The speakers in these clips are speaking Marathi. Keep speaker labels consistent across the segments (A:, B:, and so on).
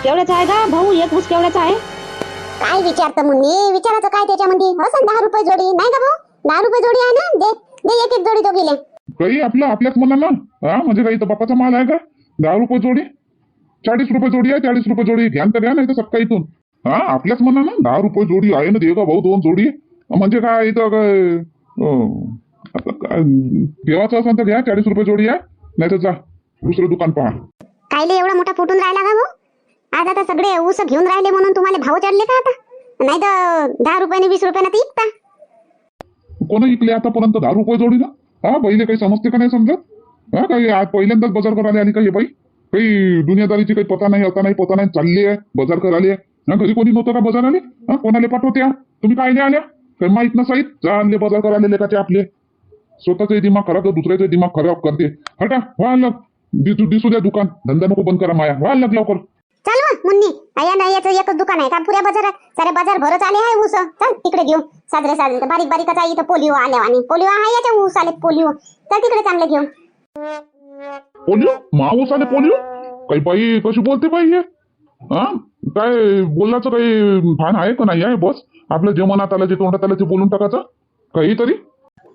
A: केवढ्याचा आहे का भाऊ? एक ऊस केवढ्याचा आहे?
B: काय विचारतं मुन्नी? विचारायचं काय त्याच्यामध्ये? असं 10 रुपये जोडी नाही का भाऊ? 10 रुपये जोडी आहे ना? दे दे एक एक जोडी दोघीले.
C: काही आपल्याच मनाला म्हणजे काही तर बापाचा माल आहे का? 10 रुपये जोडी, 40 रुपये जोडी आहे. 40 रुपये जोडी घ्या तर घ्या, नाही तर सकाळी इथून आपल्याच मनाला 10 रुपये जोडी आहे ना. दे का भाऊ 2 जोडी? म्हणजे काय इथं काय देवाचं असं तर घ्या. 40 रुपये जोडी आहे, नाही तर जा दुसरं दुकान पहा.
B: कायले एवढा मोठा फुटून राहिला का भाऊ? आज आता सगळे ऊस घेऊन राहिले म्हणून तुम्हाला भाव चढले का आता? नाही तर 10 रुपयाने 20 रुपयाने ते विकता.
C: कोण इकले आतापर्यंत 10 रुपये जोडी ना? पहिले काही समजते का नाही समजत? काही आज पहिल्यांदाच बाजार करायला आली का हे बाई? काही दुनियादारीची काही पता नाही, आता नाही पता नाही, चालली आहे बाजार करायला. घरी कोणी नव्हतं का बाजार आले? कोणाला पाठवत्या तुम्ही? काय नाही आल्या? काही माहित नसाईत चालले बाजार करायला लेखाचे आपले. स्वतःचा दिमाग खराब तर दुसऱ्याचा दिमाग खराब करते. हटा व्हा लग, दिसू द्या दुकान. धंदा नको बंद करा माया. व्हा लग लवकर.
B: चल मग मुन्नी, या नाही याचं एकच दुकान आहे का पुऱ्या बाजारात? सारे बाजार भरत आले आहे ऊस. चल तिकडे घेऊ. साजरे बारीक बारीकच आहे इथं. पोलिओ आल्या आणि पोलिओ आहे याच्या ऊस आले पोलिओ. चल तिकडे चांगले घेऊ.
C: पोलिओ? माऊस आले पोलिओ? काही बाई कशी बोलते बाई हे? काय बोलायचं काही भान आहे का नाही आहे? बस आपलं जे मनात आलं, जे तोंडात आलं ते बोलून टाकायचं काहीतरी.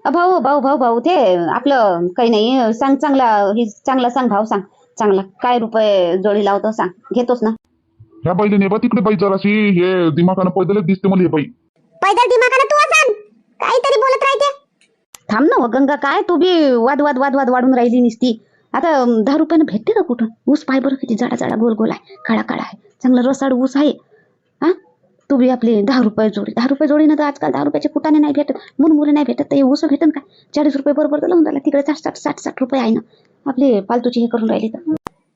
A: भाऊ भाऊ भाऊ भाऊ ते आपलं काही नाही. सांग चांगला सांग भाऊ, सांग चांगला. काय रुपये जोडी लावतो सांग, घेतोस ना?
C: ह्या बाईले ने बा तिकडे बाई जराशी. हे दिमागानं पैदलच दिसते मला हे बाई.
B: पैदल दिमागानं तू सांग, काहीतरी बोलत राहते.
A: थांब ना गंगा, काय तू बी वाद वाढून राहिली निसती. आता 10 रुपयानं भेटते का कुठं? ऊस पाय बरं किती जाडा गोल गोल आहे, काळा आहे, चांगला रसाळ ऊस आहे. तू बी आपली 10 रुपये जोडी. 10 रुपये जोडीनं तर आजकाल 10 रुपयाचे कुटाने नाही भेटत, मुरमुरे नाही भेटत. तर हे ऊस भेटन काय? 40 रुपये बरोबर तर लावून झाला. तिकडे 60 रुपये आहे ना. आपले पालतूची हे करून राहिली तर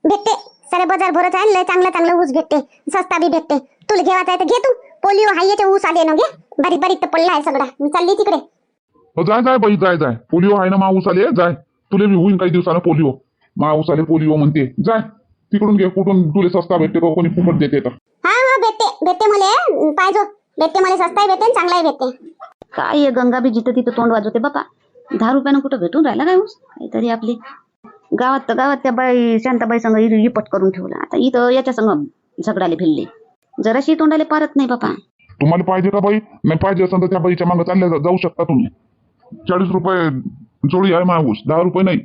B: भेटते. सारे बाजार भरत आहे. लय चांगला ऊस भेटते, सस्ता बी भेटते. तुला घेवायचा आहे तर घे तू. पोलिओ हाय याचे ऊस आले ना, घे. बारीक तर पडला आहे सगळा. मी चालली तिकडे.
C: जाय बाई जाय. पोलिओ आहे ना माऊस आले. जाय तुले बी होईन काही दिवसानं पोलिओ. माऊस आले पोलिओ म्हणते. जाय तिकडून घे. कुठून तुले सस्ता भेटते का कोणी फुकट देते तर?
B: हा भेटते मला पाहिजे. भेटते मला, सस्ताही भेटते चांगलाही भेटते.
A: काय हे गंगा बी जिथं तिथं तोंड वाजवते बापा. 10 रुपयानं कुठं भेटून राहिला काय ऊस? काहीतरी आपली गावात त्या बाई शांताबाई संग इपट करून ठेवला. आता इथं याच्या संग झगडाले भिल्ली. जराशी तोंडाले पारत नाही बापा.
C: तुम्हाला पाहिजे का बाई? नाही पाहिजे असेल तर त्या बाईच्या मागे चालल्या जाऊ शकता तुम्ही. 40 रुपये जोडी आहे माऊस, 10 रुपये नाही.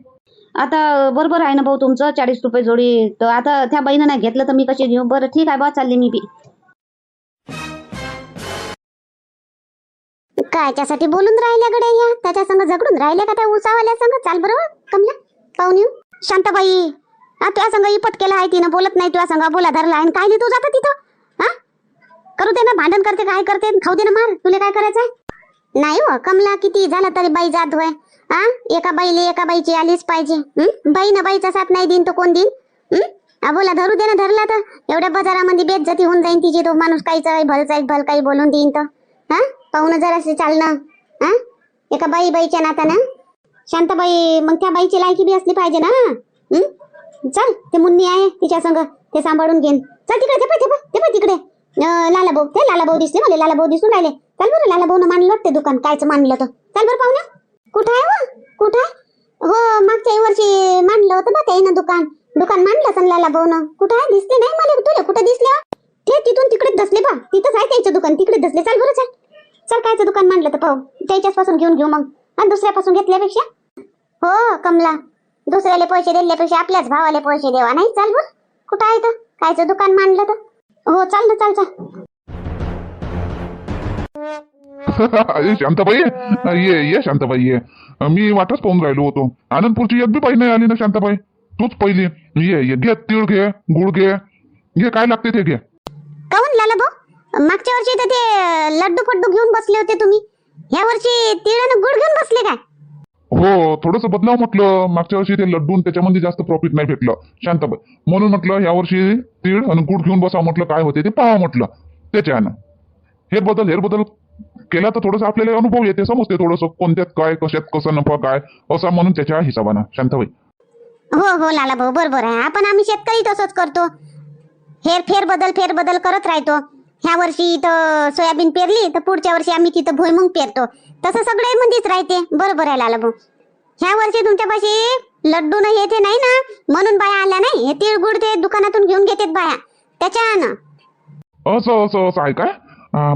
A: आता बरोबर आहे ना भाऊ तुमचं, 40 रुपये जोडी. तर आता त्या बाईनं नाही घेतलं तर मी कशी घेऊ? बरं ठीक आहे बा, चालली मी बी.
B: कायच्यासाठी बोलून राहिल्या गड्या या? त्याच्या संग झगडून राहिल्या का त्या उसावाल्या संग? चाल बरोबर कमला पाहून येऊ. शांताबाई त्या संग इपट केला आहे तिनं. बोलत नाही तुझ्या संग, बोला धरला आहे. काय तू जातं तिथं? करू दे ना, भांडण करते काय करते, खाऊ दे ना मार. तुला काय करायचंय? नाही हो कमला, किती झालं तरी बाई जात होय. एका बाईची आलीच पाहिजे. बाई ना बाईचा साथ नाही देईन तर कोण देईन? बोला धरू दे ना. धरला तर एवढ्या बाजारामध्ये बेइज्जती होऊन जाईन तिची. तो माणूस काहीच भल काही बोलून देईन तर पाहून जरासे चालणं. एका बाईच्या नात्यानं शांताबाई. मग त्या बाईची लायकी बी असली पाहिजे ना. चल ते मुन्नी आहे तिच्या संग, ते सांभाळून घेईन. चल तिकडे ते तिकडे लालाभाऊ दिसले मला. लालाभाऊ दिसून राहिले. चल बरं, लालाभाऊनं मानलं ते दुकान. कायचं मानलं तर? चल बरं पाहुणा. कुठं आहे? कुठं आहे? हो मागच्या वर्षी मानलं होतं बा त्यानं दुकान मानलं असं लालाभाऊनं. कुठं आहे? दिसले नाही मला. तुला कुठं दिसले? ते तिथून तिकडे दसले बा. तिथंच आहे त्याचं दुकान, तिकडे दसले. चल बरं चल कायचं दुकान मानलं तर पाहू. त्याच्याच पासून घेऊ मग. आणि दुसऱ्यापासून घेतल्यापेक्षा. हो कमला, दुसऱ्याला पैसे दिल्यापेक्षा आपल्याच भावाला पैसे देवा. नाही चाल बरं. कुठं आहे तर कायचं दुकान मानलं तर? हो चाल ना, चाल.
C: शांताबाई ये शांताबाई ये. मी वाटच पाहून राहिलो होतो. आनंदपूरची एक बी बाई नाही आली ना शांताबाई. तूच पहिली. ये घे. तीळ घे, गुळ घे काय लागते ते घे.
B: काहून लालाभाऊ? मागच्या वर्षी तर ते लड्डू फड्डू घेऊन बसले होते तुम्ही. ह्या वर्षी तीळ आणि गुळ घेऊन बसले काय?
C: हो थोडंसं बदलाव म्हटलं. मागच्या वर्षी ते लड्डून त्याच्यामध्ये जास्त प्रॉफिट नाही भेटलं शांताबाई, म्हणून म्हटलं या वर्षी तीळ आणि गुळ घेऊन बसावं. म्हटलं काय होते ते पाहा म्हटलं. त्याच्यानं हेरबदल केला तर थोडंसं आपल्याला अनुभव येते, समजते थोडंसं कोणत्यात काय, कशात कसं नफा काय असा, म्हणून त्याच्या हिशोबानं शांताबाई.
B: हो लालाभाऊ बरोबर आहे. आपण आम्ही शेतकरी तसंच करतो. फेरबदल करत राहतो. ह्या वर्षी इथं सोयाबीन पेरली तर पुढच्या वर्षी आम्ही तिथं भुईमुग पेरतो. तसं सगळे मंदीच राहते. बरोबर आहे लालाभाऊ. ह्या वर्षी तुमच्यापाशी लड्डू न हे ते नाही ना, म्हणून बाया आल्या नाही. हे तीळ गुळ ते दुकानातून घेऊन घेतात बाया. त्याच्यानं.
C: असं असं असं आहे काय?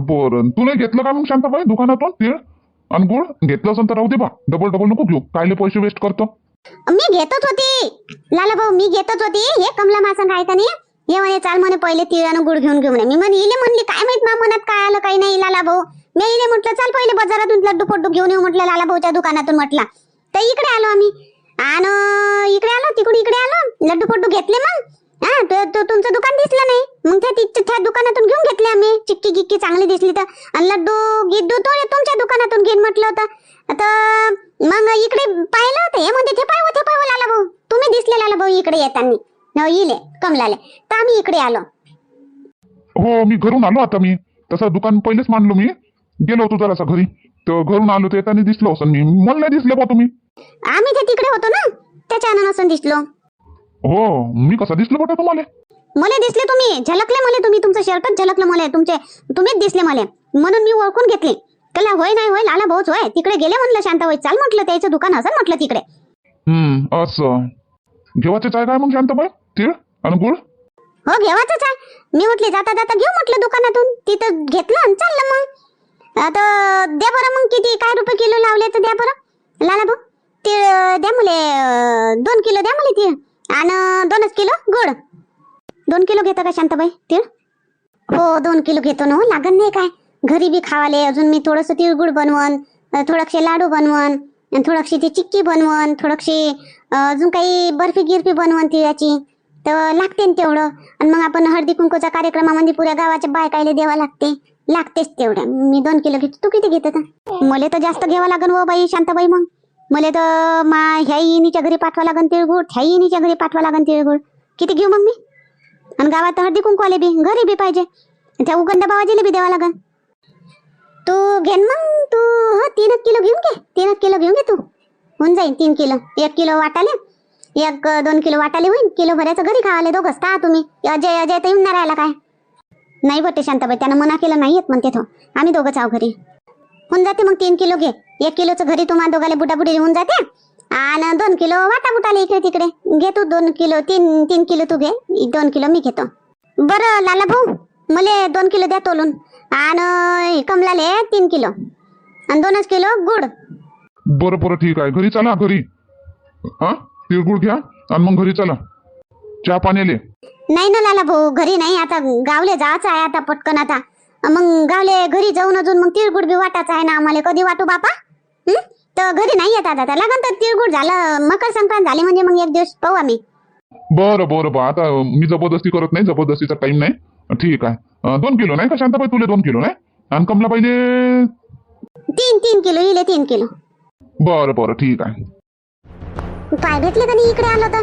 C: बरं, तू नाही घेतलं का मग शांताबाई दुकानातून तीळ आणि गुळ? घेतलं असेल तर राहू दे बा, डबल डबल नको घेऊ, कायले पैसे वेस्ट करतो.
B: मी घेतच होती लाला भाऊ, मी घेतच होती. हे कमला मासंग आहे का नाही, हे म्हणे चाल म्हणे पहिले तीळ आणि गुळ घेऊन घेऊ म्हणे. मी म्हणे इले म्हणली काय माहित मा मनात काय आलं काही नाही लाला भाऊ. मी इले म्हटलं चाल पहिले बाजारातून लड्डू पड्डू घेऊन येऊ म्हटलं लाला भाऊच्या दुकानातून म्हटलं. तर इकडे आलो आम्ही आणि इकडे आलो तिकडून इकडे आलो, लड्डू पड्डू घेतले. मग तुमचं दुकान दिसलं नाही, मग त्या दुकानातून घेऊन घेतले आम्ही. चिक्की गिक्की चांगली दिसली तर. आणि लड्डू गिड्डू तो तुमच्या दुकानातून घेईन म्हटलं होतं. आता मग इकडे पाहिलं होतं, हे म्हणते ते पाय लाला भाऊ, तुम्ही दिसले लाला भाऊ इकडे येताना इले कमलाले, तर आम्ही इकडे आलो.
C: हो, मी घरून आलो आता. मी तसं दुकान पहिलेच मानलो, मी गेलो होतो जरासा घरी, तर घरून आलो तर येताना दिसलो असं. मी मला नाही दिसले बा तुम्ही.
B: आम्ही ते तिकडे होतो ना, त्याच्यानं नसून दिसलो.
C: हो, मी कसा दिसलो बटा तुम्हाला?
B: मला दिसले तुम्ही, झलकले मला तुम्ही, तुमचं शर्टच झलकलं मला, तुम्हीच दिसले मला, म्हणून मी ओळखून घेतले. त्याला होय नाही होय लाला भाऊच होय. तिकडे गेले म्हणलं शांताबाई, चाल म्हटलं त्याचं दुकान असं म्हटलं तिकडे.
C: असं घेवायचं आहे काय मग शांताबाई, तीळ आणि गुळ?
B: हो घेवायचंच आहे. मी म्हटले जाता जाता घेऊ म्हटलं दुकानातून, तिथं घेतलं आणि चाललं. मग आता द्या बरं, मग किती काय रुपये किलो लावले तर द्या बरं लाला भाऊ. तीळ द्या मुले, 2 किलो द्या मुले तीळ, आणि 2 किलो गुळ. 2 किलो घेता का शांताबाई तीळ? हो 2 किलो घेतो ना, लागन नाही काय, घरी बी खावाले. अजून मी थोडंसं तिळगुळ बनवून, थोडंसे लाडू बनवून, थोडीशी ती चिक्की बनवून, थोडीशी अजून काही बर्फी गिरफी बनवून तिळाची, तर लागते ना तेवढं. आणि मग आपण हळदी कुंकूच्या कार्यक्रमामध्ये पुऱ्या गावाच्या बायकायला द्यावा लागतेच तेवढं. मी 2 किलो घेतो, तू किती घेतो? मला तर जास्त घ्यावं लागन हो बाई शांताबाई. मग मला तर ह्या इनीच्या घरी पाठवा लागन तिळगुळ, ह्या इनीच्या घरी पाठवा लागन तिळगुळ. किती घेऊ मग मी? आणि गावात हळदी कुंकू बी घरी बी पाहिजे, त्या उगंडा बाबाजीला बी द्यावा लागन. तू घेन मग, तू 3 किलो घेऊन घे, 3 किलो घेऊन घे तू, होऊन जाईल 3 किलो. 1 किलो वाटाले, 1-2 किलो वाटाले होईल. किलो भरायचं घरी खावाले दोघंच ता तुम्ही. अजय तर येऊन नाही राहिला काय? नाही बटे शांताबाई, त्यानं मना केलं नाही येत म्हणते तो, आम्ही दोघंच आहो घरी. होऊन जाते मग 3 किलो घे. 1 किलोचं घरी तुम्हाला दोघाले बुटाबुटी होऊन जाते, आणि 2 किलो वाटा बुटाले इकडे तिकडे घे तू. 2 किलो 3 किलो तू घे, 2 किलो मी घेतो. बरं लाला भाऊ, मला 2 किलो द्या तोलून, आणि कमलाले 3 किलो, आणि 2 किलो गुड.
C: बरं बरं ठीक आहे, घरी चला घरी. तिळगुळ घ्या आणि मग घरी चला चहा पाण्याले.
B: नाही ना लाला भाऊ, घरी नाही, आता गावले जायचं आहे आता पटकन. आता मग गावले घरी जाऊन अजून मग तिळगुळ बी वाटायचं आहे ना आम्हाला. कधी वाटू बापा? तर घरी नाही येत आता. लागन तर तिळगुळ झालं, मकर संक्रांत झाली म्हणजे मग एक दिवस पाहू आम्ही.
C: बरं बरं बा, आता मी जबरदस्ती करत नाही, जबरदस्तीचा टाइम नाही. ठीक आहे, 2 किलो नाही का शांताबाई? तुले 2 किलो नाही, आणि कमला पाहिजे
B: 3 किलो इले 3 किलो.
C: बरं बरं ठीक आहे.
B: काय भेटले का नाही इकडे आलो तर?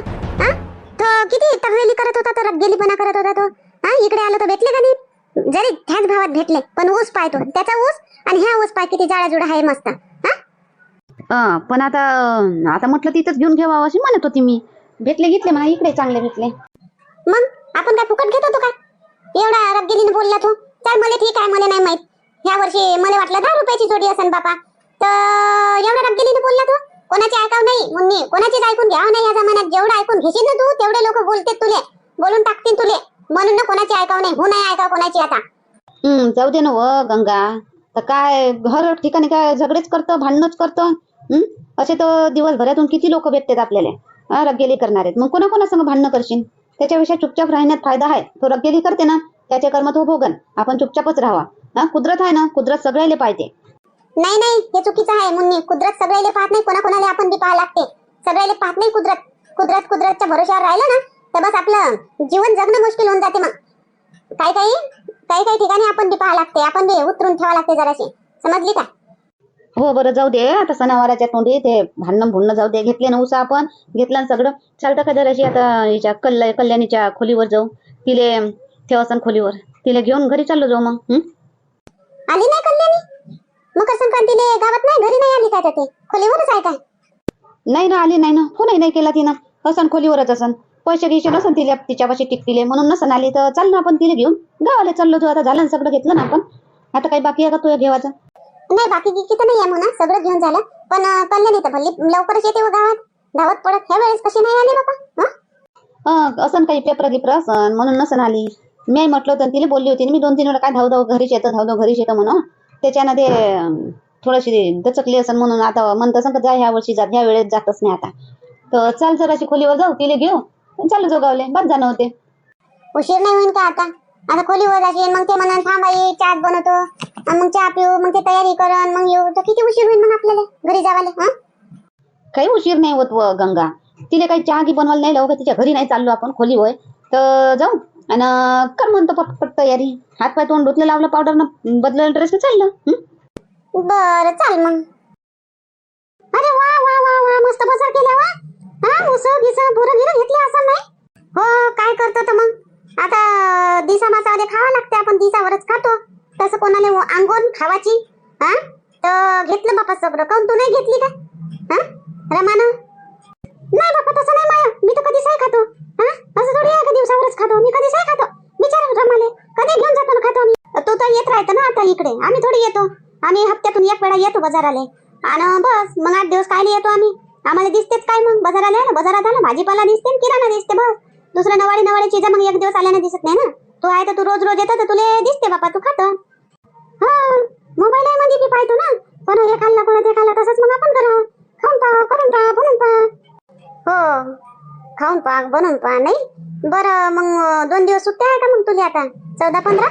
B: तो किती तगडेली करत होता, तर रगेलीपणा करत होता तो. इकडे आलो तर भेटले का नाही? जरी ह्याच भावात भेटले, पण ऊस पाहतो त्याचा ऊस, आणि ह्या ऊस पाय किती जाळाजुडा आहे मस्त.
A: पण आता म्हटलं तिथंच घेऊन घ्यावं अशी म्हणत होती मी. भेटले घेतले म्हणा, इकडे चांगले भेटले.
B: मग आपण काय फुकट घेत होतो काय? एवढा रगेलीने बोलला तू. चल मला ठीक आहे, मला नाही माहित. ह्या वर्षी मला वाटलं 10 रुपयाची जोडी असन बापा, तर एवढा रगेलीने बोलला तू. कोणाची ऐकाव नाही, मुन्नी कोणाचीच ऐकून घ्यावं नाही या जमान्यात. जेवढं ऐकून घेशील ना तू, तेवढे लोक बोलते तुले, बोलून टाकतील तुले. म्हणून ना कोणाची ऐकाव नाही, हो नाही ऐकाव कोणाची आता.
A: जाऊ दे ना व गंगा, तर काय हर ठिकाणी काय झगडेच करतं, भांडणच करतं. असे तर दिवसभरातून किती लोक भेटतात आपल्याला रगेली करणारे. मग कोणा संग भांडणं करशील? त्याच्यापेक्षा चुपचाप राहण्यात फायदा आहे. तो रगेली करते ना, त्याचे कर्म तो भोगन, आपण चुपचापच राहावा. कुदरत आहे ना, कुदरत सगळ्याला पाहिजे.
B: नाही नाही, हे चुकीचं आहे मुन्नी. कुदरत सगळ्याला पाहत नाही, कोणाकोणाला आपण बी पाहा लागते. सगळ्याला पाहत नाही कुदरतच्या भरोश्यावर राहिलं ना, तर बस आपलं जीवन जगणं मुश्किल होऊन जाते. मग काही ठिकाणी आपण बी पाहा लागते, आपण बी उतरून ठेवा लागते जराशी, समजली का?
A: हो बरं जाऊ दे, आता सणावाराच्या तोंडी ते भांडणं भुंडणं जाऊ दे. घेतले ना उसा आपण, घेतलं ना सगळं. चालतं का जराशी आता हिच्या कल्याणीच्या खोलीवर जाऊ, तिले ठेवासन खोलीवर, तिला घेऊन घरी चाललो जाऊ. मग
B: आली नाही कल्याणी? मकर संक्रांतीले गावात नाही, घरी नाही आली काय? तर ते खोलीवरच आहे काय?
A: नाही ना, आली नाही ना, फोनही नाही केला तिनं. असन खोलीवरच असन, पैसे घ्यायचे नसन तिला तिच्यापाशी टिकटिले, म्हणून नसन आली. तर चाल ना आपण तिला घेऊन गावाला चाललो जाऊ. आता झालं ना सगळं, घेतलं ना आपण, आता काही बाकी आहे का तुझ्या घेवायचं?
B: नाही बाकी तर नाही आहे म्हणा, सगळं घेऊन झालं. पण कल्याणी तर भल्ली लवकरच येते गावात, धावत पडत. ह्या वेळेस कशी नाही आली बाबा?
A: असं काही पेपर गिपर असन म्हणून नसन आली. मी म्हटलं होतं तिने बोलली होती ना, मी 2-3 वेळा काय धावधाव घरीच येतं म्हणून त्याच्यानं ते थोडीशी दचकली असं म्हणून आता म्हणत असं का जा ह्या वर्षी जात, ह्या वेळेत जातच नाही आता. तर चाल जराशी खोलीवर जाऊ, तिला घेऊ चालू जोगावले बस जाणं होते.
B: उशीर नाही होईल का आता? आता खोलीवर जाशील मग ते म्हणा थांब आई चहा बनवतो आणि मग चहा पिऊ मग ते तयारी करण मग येऊ तर किती उशीर होईल मग आपल्याला घरी जावाले. हा
A: काही उशीर नाही होत व गंगा. तिला काही चहा की बनवायला नाही लावू का? तिच्या घरी नाही चाललो आपण खोली होय तर जाऊ आणि कर म्हणतो पटपट तयारी. हात पाय तोंड धुतलं, लावलं पावडर, बदललं ड्रेस चाललं.
B: बरं चाल मग. अरे वा वा वा वा मस्त बाजार केला वा. हा उसळ गिसळ बोरं गिरं घेतली असं नाही हो? काय करतो तर मग आता दिसा मासामध्ये खावा लागते, आपण दिसावरच खातो. तसं कोणाला अंगोन खावाची हा तर घेतलं बापा सगळं. काऊन तू नाही घेतली का? हा रमाना नाही बापा तसं नाही माया, मी तर कधीच आहे खातो. हा असं थोडी आहे का दिवसावरच खातो मी? कधीच आहे खातो. विचार रमाले कधी घेऊन जातो ना खातो आम्ही. तू तर येत राहतो ना आता इकडे, आम्ही थोडी येतो. आम्ही हप्त्यातून एक वेळा येतो बाजाराले आणि बस मग 8 दिवस कायले येतो आम्ही. आम्हाला दिसतेच काय मग बाजाराला बाजारात आला भाजीपाला दिसते किराणा दिसते बस. दुसरं नवाळी चीज मग एक दिवस आल्याने दिसत नाही ना. तू आहे तर तू रोज रोज येतो तर तुला दिसते बापा तू खातो. हा मोबाईल मध्ये बी पाहतो ना, पण हे खाल्ला कोणा ते खाल्ला तसंच मग आपण करा. खाऊन पहा करून पहा बनवून पहा. हो खाऊन पहा बनवून पहा. नाही बरं मग 2 दिवस सुट्ट्या आहे का मग तुझ्या आता 14-15?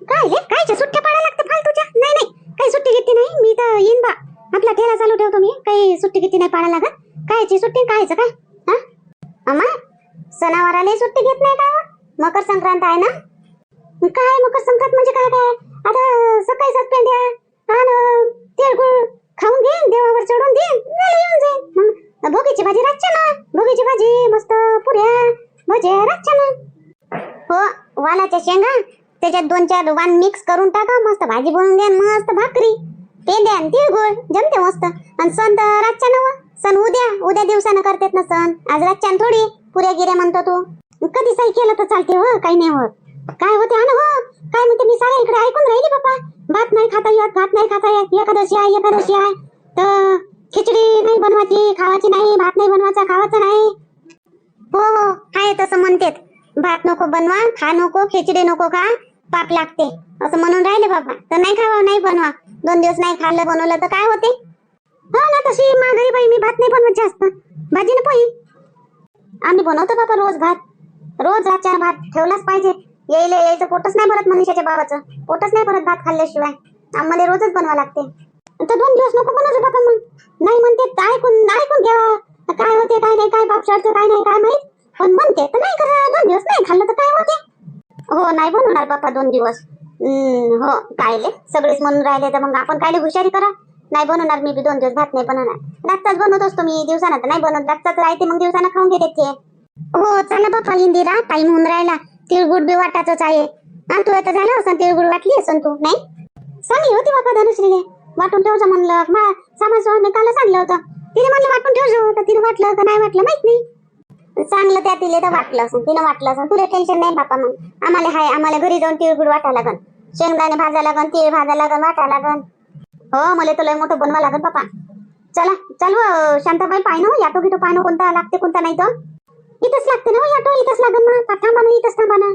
B: कायच्या सुट्ट्या पाडायला लागते फालतूच्या? नाही नाही काही सुट्टी घेतली नाही मी तर येईन बा. आपला ठेला चालू ठेवतो मी, काही सुट्टी घेतली नाही पाडायला लागत. कायची सुट्टी कायचं काय? हा अम्मा सणावाराला सुट्टी घेत नाही का? मकर संक्रांत आहे ना? काय मकर संक्रांत म्हणजे काय काय? आता सकाळी सात पेंड्या आणि तिळगुळ खाऊन घेईन, देवावर चढून देईन, येऊन जाईन. मग भोगीची भाजी रातच्या ना, भोगीची भाजी मस्त पुऱ्या भजे रातच्या ना. हो वालाच्या शेंगा त्याच्यात 2-4 वाण मिक्स करून टाका, मस्त भाजी बनवून द्या, मस्त भाकरी पेंड्या तिळगुळ जमते मस्त. आणि सण तर रातच्या नव, सण उद्या दिवसानं करतात ना सण, आज रातच्या थोडी पुऱ्या गिऱ्या म्हणतो तू. कधी सही केलं तर चालते हो, काही नाही होत. काय होते हा ना हो काय म्हणते मी साऱ्या इकडे ऐकून राहिली बापा. भात नाही खाता येत, भात नाही खाता येत, एकादशी आहे तर खिचडी नाही बनवायची खावाची नाही, भात नाही बनवायचा खावाचा नाही. हो हो आहे तसं म्हणतेत, भात नको बनवा, खा नको, खिचडी नको खा, पाप लागते असं म्हणून राहिले बाबा. तर नाही खावा नाही बनवा, 2 दिवस नाही खाल्लं बनवलं तर काय होते. हो ना तशी माघारी बाई मी भात नाही बनवत जास्त, भाजी न पोळी. आम्ही बनवतो बाबा रोज भात, रोज 4 भात ठेवलाच पाहिजे. यायचं पोटच नाही भरत, मनीषाच्या बाबाचं पोटच नाही भरत भात खाल्ल्याशिवाय. आम्हाला रोजच बनवा लागते. तर 2 दिवस नको बनवतो बाबा. मग नाही म्हणते ऐकून घ्या काय होते काय नाही, काय बाप शाळचं काय नाही काय माहित, पण म्हणते तर नाही करा. 2 दिवस नाही खाल्लं तर काय होते. हो नाही बनवणार बापा 2 दिवस. हो कायले सगळेच म्हणून राहिले तर मग आपण कायले हुशारी करा. नाही बनवणार मी बी 2 दिवस भात नाही बनवणार. रातचाच बनवत असतो मी, दिवसानं तर नाही बनवत. रातचाच राहते मग दिवसानं खाऊन घेते ते. हो चला बापा इंदिरा टाइम होऊन राहिला. तिळगुळ बी वाटायचंच आहे. तू आता झालं असं तिळगुळ वाटली असं तू नाही सांगली होती बापा धनुश्रीने वाटून ठेवचं म्हणलं. सामान सोहन मी कालच सांगलं होतं, तिने म्हणलं वाटून ठेवજો, तर तिने वाटलं का नाही वाटलं माहित नाही. चांगलं त्या तिले तर वाटलं असं, तिने वाटलं असं. तुला टेन्शन नाही बापा. मग आम्हाला घरी जाऊन तिळगुळ वाटा लागन, शेंगदाणे भाजा लागन, तीळ भाजा लागन, वाटा लागन. हो मला तर लय मोठं बनवा लागत बापा. चला चालू शांताबाई पाय ना याटो गिटो पाय ना कोणता लागते कोणता नाही. तर इथंच लागते ना याटो, इथंच लागन ना. थांबा ना इथंच थांबा ना,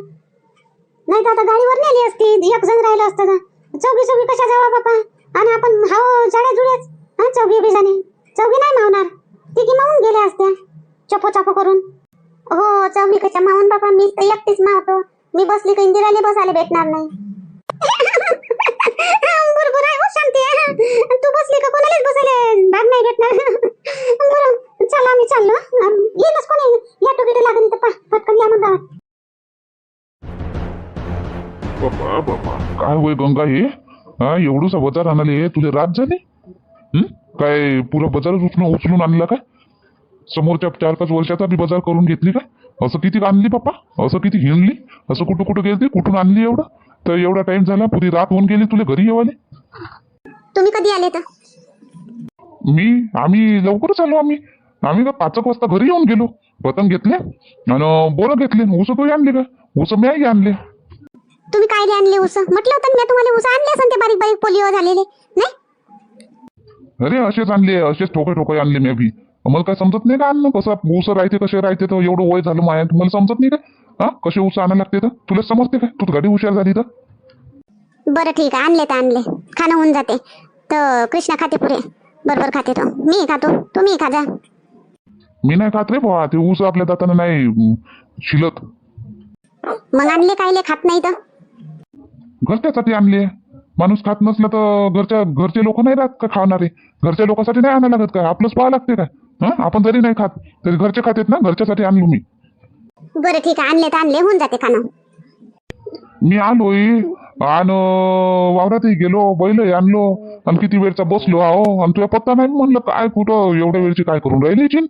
B: नाही तर आता गाडीवर नेली असती, एक जण राहिलं असतं ना. चौघी कशा जावा बापा. आणि आपण हाव जाड्या जुड्याच हा चौघी नाही मावणार, तिघी मावून गेल्या असत्या चपो करून. हो चौघी कशा मावून बापा, मी तर एकटीच मावतो. मी बसली का इंदिराले बसायला भेटणार नाही. बरोबर आहे हो शांती, तू बसली का कोणालाच बसायला भाग नाही भेटणार. बरं चला आम्ही चाललो, येईलच कोणी याटो गिटो लागेल तर पटकन या मग.
C: बाबा काय होय गंगा हे? हा एवढूसा बाजार आणाले तुले रात झाली? काय पुरा बाजार उचलून आणला काय? समोरच्या 4-5 वर्षाचा बी बाजार करून घेतली काय? असं किती आणली बाप्पा, असं किती हिंडली, असं कुठं गेली, कुठून आणली एवढं? तर एवढा टाइम झाला, पुरी रात होऊन गेली तुला घरी येवाले.
B: तुम्ही कधी आले तर?
C: आम्ही लवकरच आलो. आम्ही का 5 वाजता घरी येऊन गेलो. पतंग घेतले आणि बोरं घेतले. ऊस तो आणले का? ऊस मी आणले.
B: तुम्ही काय आणले ऊस? म्हटलं होतं मी तुम्हाला ऊस आणले असं ते बारीक पोलिओ झालेले नाही.
C: अरे असेच आणले, असेच ठोके आणले मी बी. मला काय समजत नाही का अन्न कसं ऊस राहते कसे राहते. तर एवढं वय झालं माया, मला समजत नाही का? हा कसे ऊस आणायला लागते तर तुला समजते काय तू गाडी हुशार झाली तर
B: बरं ठीक आहे, आणले तर आणले, खाणं होऊन जाते. तर कृष्णा खाते पुरे, बरोबर खाते तो, मी खातो, तुम्ही खा जा.
C: मी नाही खात रे बाबा ते ऊस आपल्या दातानं नाही शिलत.
B: मग आणले कायले खात नाही तर?
C: घरच्यासाठी आणले. माणूस खात नसला तर घरचे लोक नाही राहत का खाणारे. घरच्या लोकांसाठी नाही आणायला लागत काय आपलंच पाहा लागते काय. हा आपण जरी नाही खात तरी घरचे खातेत ना घरच्यासाठी आणलो मी.
B: बरं ठीक आहे, आणले तर आणले, होऊन जाते खाणं.
C: मी आलोय आणि वावरातही गेलो बैलही आणलो आणि किती वेळचा बसलो आहो आणि तुझ्या पत्ता नाही म्हणलं काय कुठं एवढ्या वेळची काय करून राहिली चिन.